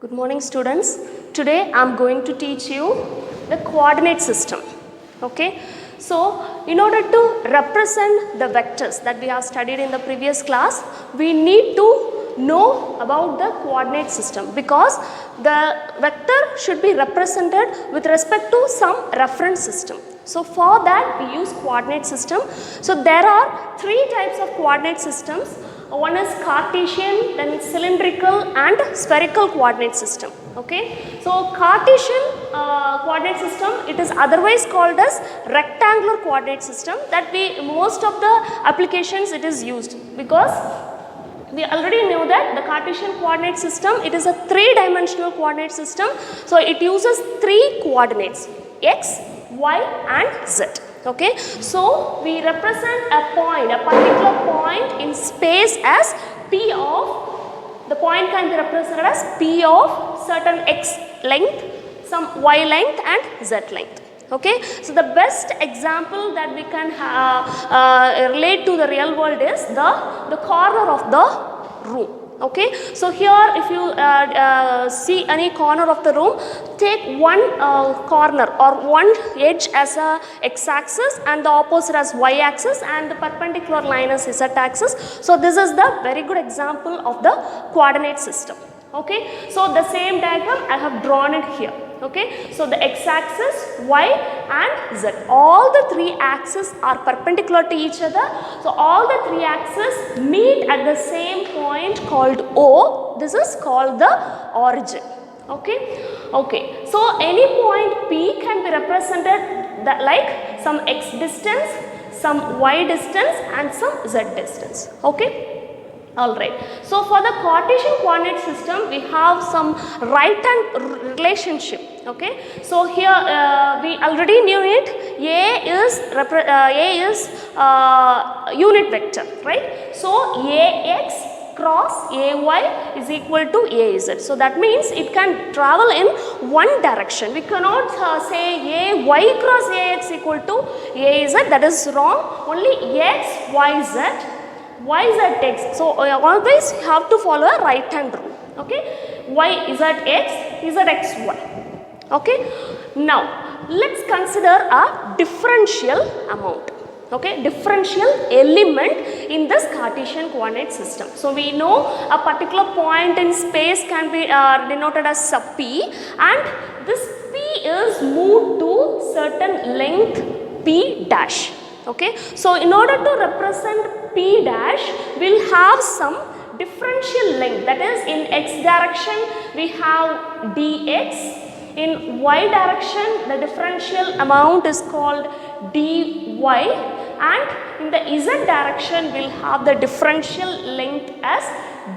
Good morning students. Today I am going to teach you the coordinate system. Okay. So in order to represent the vectors that we have studied in the previous class, we need to know about the coordinate system because the vector should be represented with respect to some reference system. So for that we use coordinate system. So there are three types of coordinate systems. One is Cartesian, then cylindrical and spherical coordinate system. Okay. So Cartesian coordinate system, it is otherwise called as rectangular coordinate system, that most of the applications it is used because we already know that the Cartesian coordinate system, it is a three-dimensional coordinate system. So it uses three coordinates, x, y and z. Okay. So we represent a point, a particular point in space as p of, the point can be represented as p of certain x length, some y length and z length. Okay. So the best example that we can relate to the real world is the corner of the room. Okay. So here if you see any corner of the room, take one corner or one edge as a x-axis and the opposite as y-axis and the perpendicular line as z-axis. So this is the very good example of the coordinate system. Okay. So the same diagram I have drawn it here. Okay. So the x-axis, y and z, all the three axes are perpendicular to each other. So all the three axes meet at the same point called O. This is called the origin. Okay. Okay. So any point P can be represented like some x distance, some y distance and some z distance. Okay. Alright. So for the Cartesian coordinate system, we have some right-hand relationship. Okay. So here we already knew it. A is unit vector, right? So Ax cross Ay is equal to Az. So that means it can travel in one direction. We cannot say Ay cross Ax equal to Az. That is wrong. Only X, Y, Z. Y, Z, X. So always you have to follow a right hand rule. Okay. Y, Z, X, Z, X, Y. Okay. Now let's consider a differential amount. Okay. Differential element in this Cartesian coordinate system. So we know a particular point in space can be denoted as a P, and this P is moved to certain length P dash. Okay. So in order to represent P dash, we will have some differential length, that is in x direction we have dx, in y direction the differential amount is called dy, and in the z direction we will have the differential length as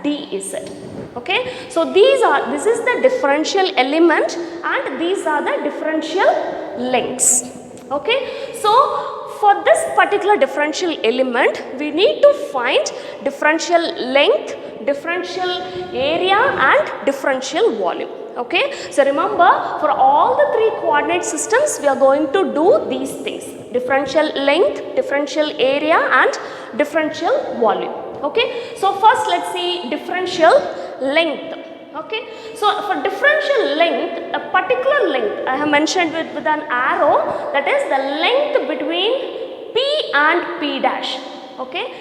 dz. Okay. So this is the differential element and these are the differential lengths. Okay. So for this particular differential element, we need to find differential length, differential area and differential volume. Okay. So remember, for all the three coordinate systems, we are going to do these things: differential length, differential area and differential volume. Okay. So first let's see differential length. Okay. So for differential length, a particular length I have mentioned with an arrow, that is the length between P and P dash. Okay.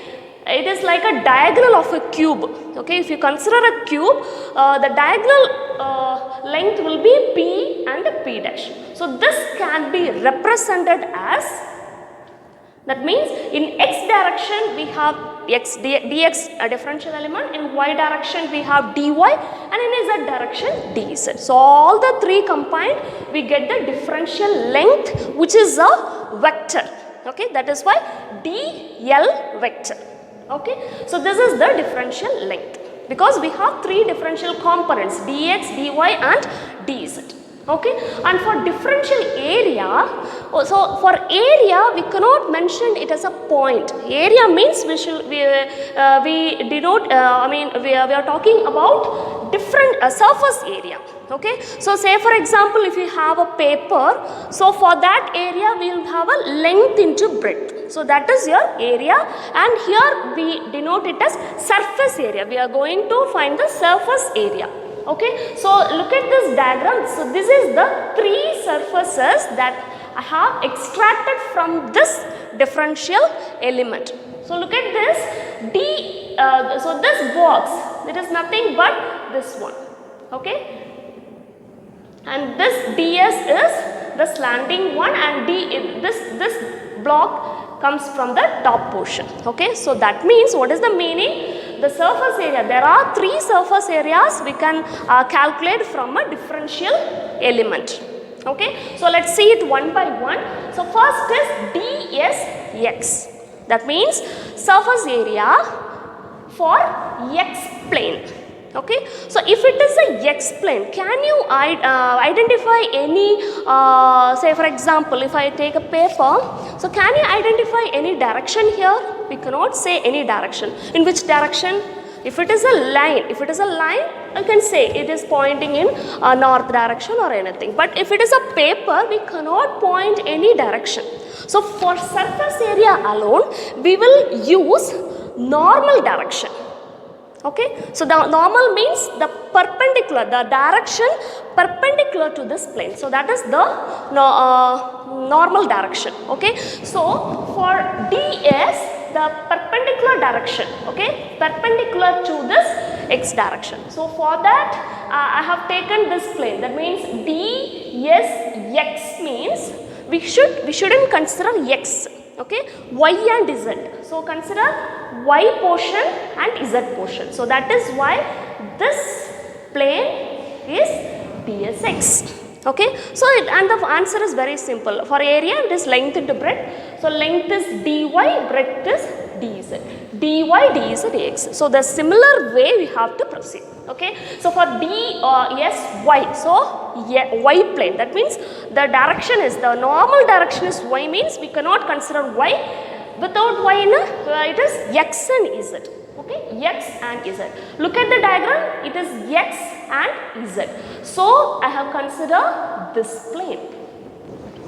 It is like a diagonal of a cube. Okay. If you consider a cube, the diagonal length will be P and P dash. So this can be represented as, that means in x direction we have dx, a differential element, in y direction we have dy, and in z direction dz. So all the three combined we get the differential length, which is a vector. Okay. That is why dl vector. Okay. So this is the differential length because we have three differential components, dx, dy and dz. Okay. And for differential area, so for area we cannot mention it as a point. Area means we denote, we are talking about different surface area. Okay. So say for example, if you have a paper, so for that area we will have a length into breadth. So that is your area, and here we denote it as surface area. We are going to find the surface area. Okay, so look at this diagram. So this is the three surfaces that I have extracted from this differential element. So look at this D, so this box, it is nothing but this one, okay, and this ds is the slanting one, and this block comes from the top portion, okay. So that means, what is the meaning? The surface area, there are three surface areas we can calculate from a differential element, okay. So let's see it one by one. So first is dsx, that means surface area for x plane, okay. So if it is a x plane, can you identify any, say for example, if I take a paper, so can you identify any direction here? We cannot say any direction. In which direction? If it is a line, I can say it is pointing in north direction or anything. But if it is a paper, we cannot point any direction. So for surface area alone, we will use normal direction. Okay, so the normal means the perpendicular, the direction perpendicular to this plane. So that is the normal direction. Okay, so for ds, the perpendicular direction, okay, perpendicular to this x direction. So for that, I have taken this plane. That means dsx means we shouldn't consider x. Okay, y and z. So consider y portion and z portion. So that is why this plane is dsx. Okay, so and the answer is very simple. For area, it is length into breadth. So length is dy, breadth is dz. dy, dz, dx. So the similar way we have to proceed. Okay, so for dsy, so y plane, that means the direction is, the normal direction is y, means we cannot consider y. Without y, it is x and z. Okay, x and z. Look at the diagram, it is x and z. So I have considered this plane.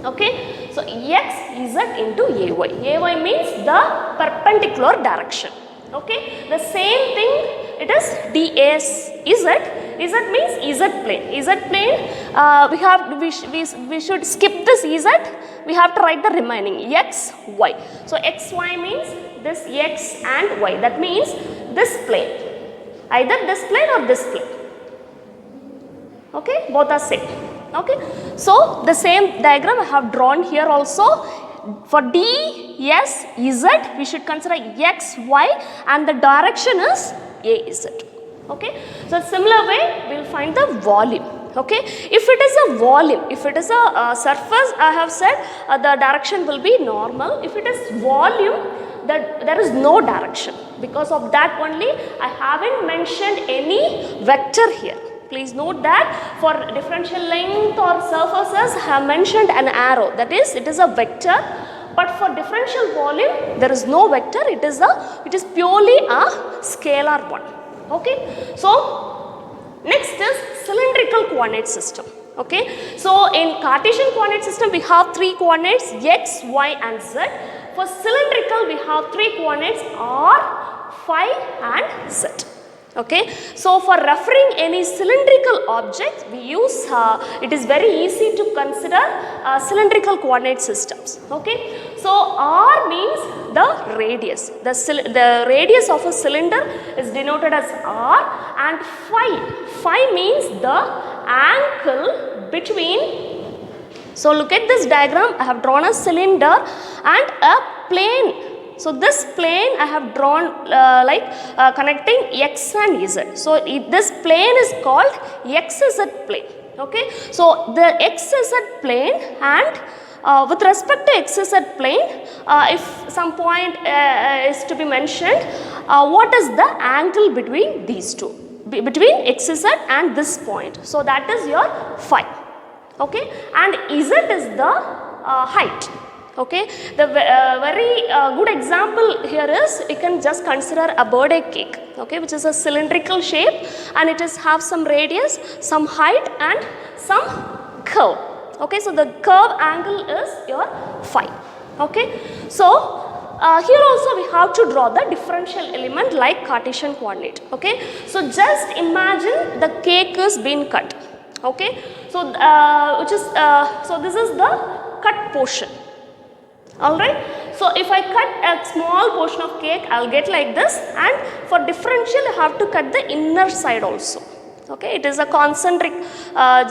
Okay, so x, z into ay. Ay means the perpendicular direction. Okay, the same thing, it is ds z. Z means z plane. Z plane, we should skip this z. We have to write the remaining x, y. So x, y means this x and y. That means this plane, either this plane or this plane. Okay, both are same. Okay, so the same diagram I have drawn here also. For d, s, z, we should consider x, y, and the direction is a, z. Okay, so similar way we will find the volume. Okay, if it is a volume, if it is a surface, I have said the direction will be normal. If it is volume, there is no direction. Because of that only, I haven't mentioned any vector here. Please note that for differential length or surfaces, I have mentioned an arrow. That is, it is a vector. But for differential volume, there is no vector. It is purely a scalar one. Okay. So next is cylindrical coordinate system. Okay. So in Cartesian coordinate system, we have three coordinates x, y, and z. For cylindrical, we have three coordinates r, phi, and z. Okay, so for referring any cylindrical object, we use, it is very easy to consider cylindrical coordinate systems. Okay, so R means the radius. The radius of a cylinder is denoted as R, and phi means the angle between. So look at this diagram. I have drawn a cylinder and a plane. So this plane I have drawn connecting x and z. So this plane is called xz plane. Okay. So the xz plane, and with respect to xz plane, if some point is to be mentioned, what is the angle between these two, between xz and this point? So that is your phi. Okay, and z is the height. Okay, the very good example here is, you can just consider a birthday cake, okay, which is a cylindrical shape, and it is have some radius, some height, and some curve. Okay, so the curve angle is your phi. Okay, so here also we have to draw the differential element like Cartesian coordinate. Okay, so just imagine the cake is being cut. Okay, so so this is the cut portion. Alright, so if I cut a small portion of cake, I will get like this, and for differential you have to cut the inner side also. Okay, it is a concentric,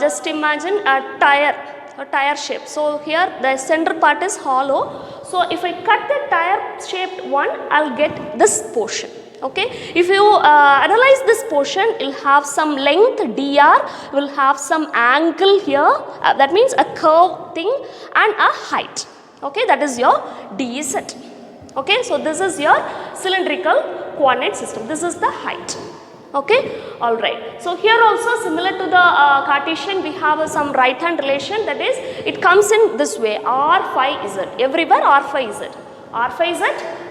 just imagine a tire shape. So here the center part is hollow, so if I cut the tire shaped one, I will get this portion. Okay, if you analyze this portion, it will have some length dr, will have some angle here, that means a curve thing, and a height. Okay, that is your dz. Okay, so this is your cylindrical coordinate system. This is the height. Okay, all right. So here also similar to the Cartesian, we have some right hand relation, that is it comes in this way, r phi z. Everywhere r phi z. R phi z,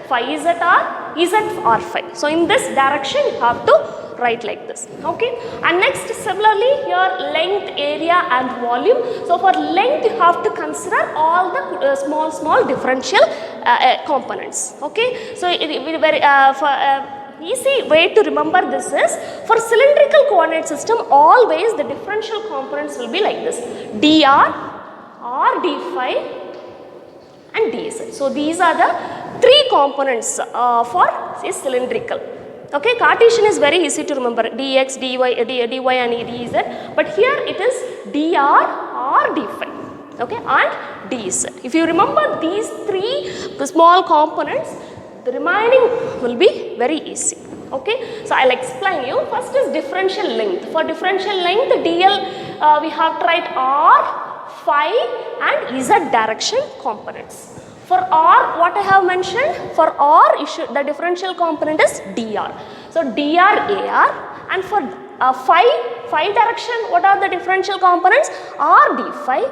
phi z r, z r phi. So in this direction you have to write like this. Okay, and next similarly here length, area and volume. So for length you have to consider all the small differential components. Okay, so easy way to remember this is, for cylindrical coordinate system always the differential components will be like this, dr, r d phi and dz. So these are the three components for a cylindrical. Okay, Cartesian is very easy to remember, dx, dy, dy and dz, but here it is dr, r, d phi, okay, and dz. If you remember these three small components, the remaining will be very easy. Okay, so I will explain you. First is differential length. For differential length, dl we have to write r, phi and z direction components. For r, what I have mentioned, for r the differential component is dr. So dr ar, and for phi direction, what are the differential components? R d phi,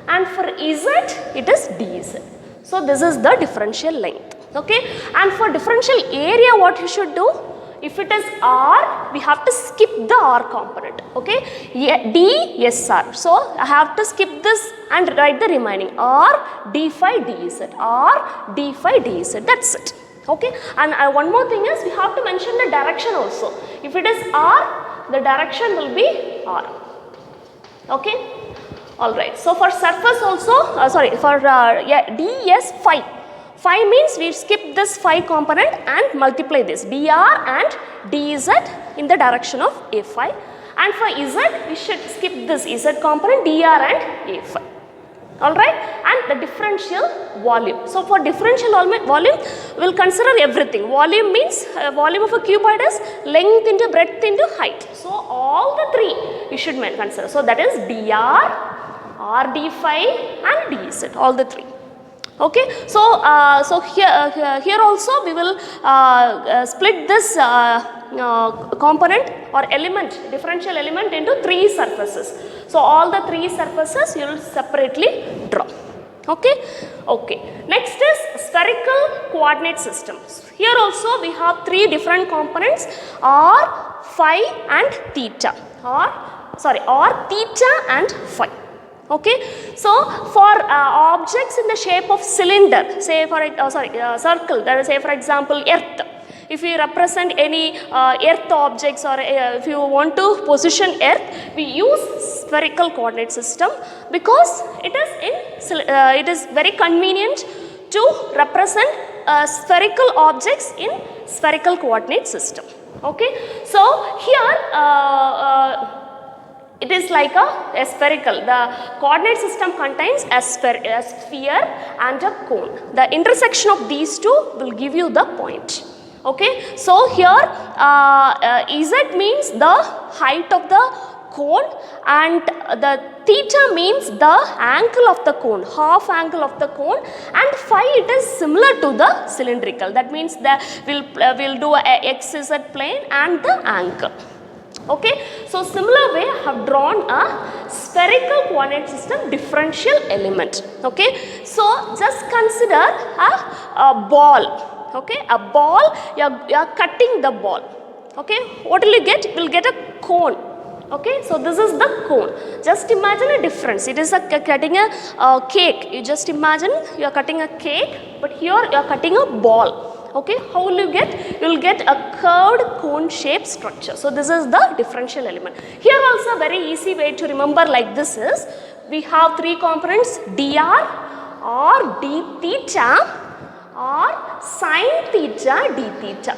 and for z it is dz. So this is the differential length. Okay, and for differential area, what you should do? If it is r, we have to skip the r component. Okay, d sr. So I have to skip this and write the remaining r d phi dz, r d phi dz. That's it. Okay, and one more thing is we have to mention the direction also. If it is r, the direction will be r. Okay, all right. So for surface also, for ds phi. Phi means we skip this phi component and multiply this dr and dz in the direction of a phi, and for z we should skip this z component dr and a phi. Alright, and the differential volume. So for differential volume we will consider everything. Volume means volume of a cuboid is length into breadth into height. So all the three you should consider. So that is dr, r d phi and dz, all the three. Okay, so here also we will split this component or element, differential element into three surfaces. So all the three surfaces you will separately draw. Okay, okay. Next is spherical coordinate systems. Here also we have three different components, r, phi and theta, or theta and phi. Okay, so for objects in the shape of cylinder, say for circle, that is, say for example earth. If you represent any earth objects, or if you want to position earth, we use spherical coordinate system because it is very convenient to represent spherical objects in spherical coordinate system. Okay, so here it is like a spherical. The coordinate system contains a sphere and a cone. The intersection of these two will give you the point. Okay, so here z means the height of the cone, and the theta means the angle of the cone, half angle of the cone, and phi it is similar to the cylindrical. That means that we'll do a xz plane and the angle. Okay, so similar way I have drawn a spherical coordinate system differential element. Okay, so just consider a ball. Okay, a ball, you are cutting the ball. Okay, what will you get? You will get a cone. Okay, so this is the cone. Just imagine a difference. It is a cutting a cake. You just imagine you are cutting a cake, but here you are cutting a ball. Okay, how will you get? You will get a curved cone shaped structure. So this is the differential element. Here also a very easy way to remember like this is, we have three components, dr or d theta or sine theta d theta.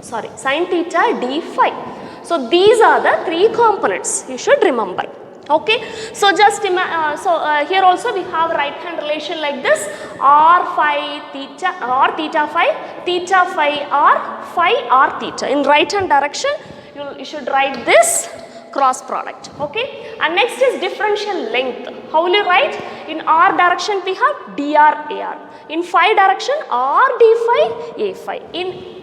Sorry, sine theta d phi. So these are the three components you should remember. Okay, so just here also we have right hand relation like this, r phi theta or theta phi r phi r theta. In right hand direction you should write this cross product. Okay, and next is differential length. How will you write? In r direction we have dr ar, in phi direction r d phi a phi, in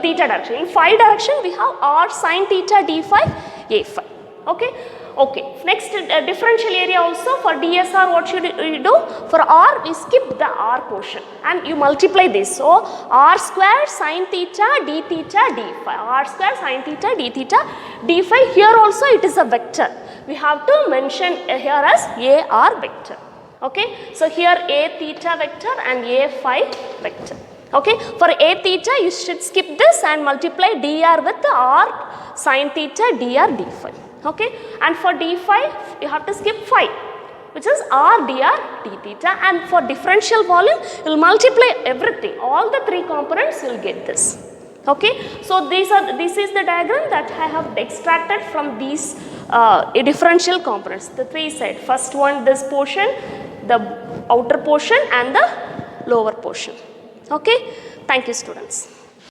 theta direction. In phi direction we have r sine theta d phi a phi. Okay. Okay. Next differential area also for DSR, what should you do? For r we skip the r portion and you multiply this. So r square sine theta d phi, r square sine theta d phi. Here also it is a vector. We have to mention here as ar vector. Okay. So here a theta vector and a phi vector. Okay, for a theta you should skip this and multiply dr with r sine theta dr d phi. Okay, and for d phi you have to skip phi, which is r dr d theta, and for differential volume you will multiply everything, all the three components you will get this. Okay, so this is the diagram that I have extracted from these differential components, the three sides. First one, this portion, the outer portion and the lower portion. Okay, thank you students.